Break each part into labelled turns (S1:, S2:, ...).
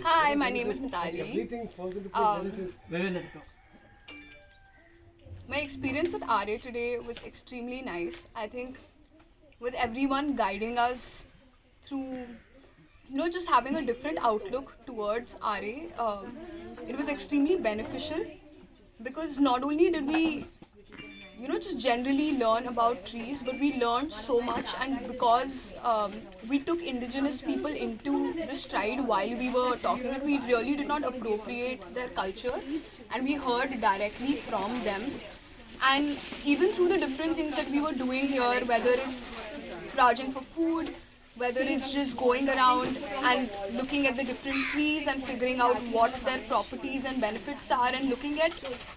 S1: Hi, my name is Mitali.
S2: Everything falls into
S1: Um,
S2: place.
S1: My experience at RA today was extremely nice. I think with everyone guiding us through, just having a different outlook towards RA, it was extremely beneficial because not only did we just generally learn about trees, but we learned so much. And because we took indigenous people into the stride while we were talking it, we really did not appropriate their culture, and we heard directly from them. And even through the different things that we were doing here, whether it's foraging for food, whether it's just going around and looking at the different trees and figuring out what their properties and benefits are, and looking at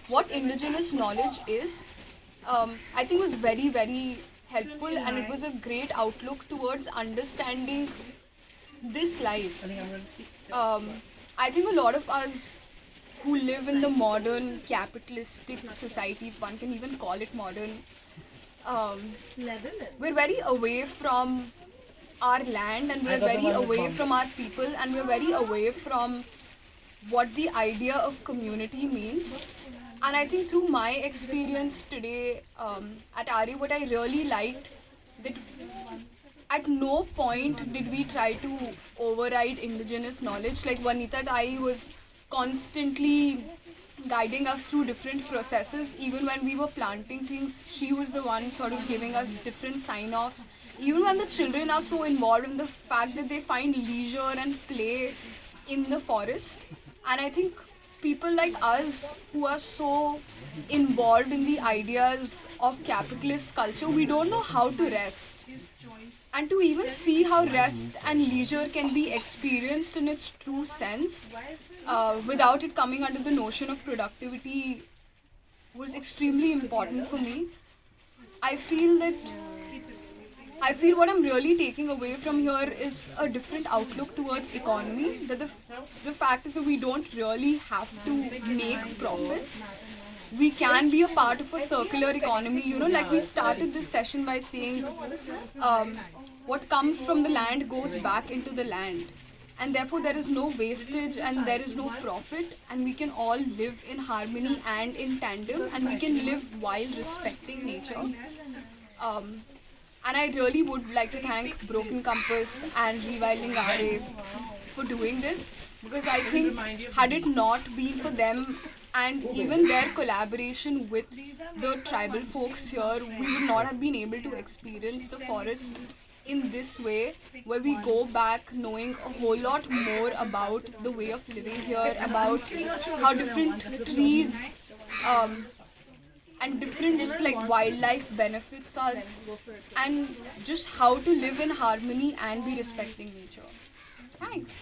S1: what indigenous knowledge is, I think was very, very helpful, and it was a great outlook towards understanding this life. I think a lot of us who live in the modern capitalistic society, if one can even call it modern, um, we're very away from our land, and we're very away from our people, and we're very away from what the idea of community means. And I think through my experience today at RE, what I really liked, that at no point did we try to override indigenous knowledge. Like Vanita Tai was constantly guiding us through different processes. Even when we were planting things, she was the one sort of giving us different sign-offs. Even when the children are so involved in the fact that they find leisure and play in the forest. And I think people like us who are so involved in the ideas of capitalist culture, we don't know how to rest. And to even see how rest and leisure can be experienced in its true sense, without it coming under the notion of productivity, was extremely important for me. I feel that I feel what I'm really taking away from here is a different outlook towards economy. That the fact is that we don't really have to make profits. We can be a part of a circular economy. Like we started this session by saying, what comes from the land goes back into the land. And therefore, there is no wastage and there is no profit, and we can all live in harmony and in tandem, and we can live while respecting nature. Um, and I really would like to thank Broken Compass and Rewilding RA for doing this, because I think had it not been for them and even their collaboration with the tribal folks here, we would not have been able to experience the forest in this way, where we go back knowing a whole lot more about the way of living here, about how different trees and different just like wildlife benefits us, and just how to live in harmony and be respecting nature. Thanks.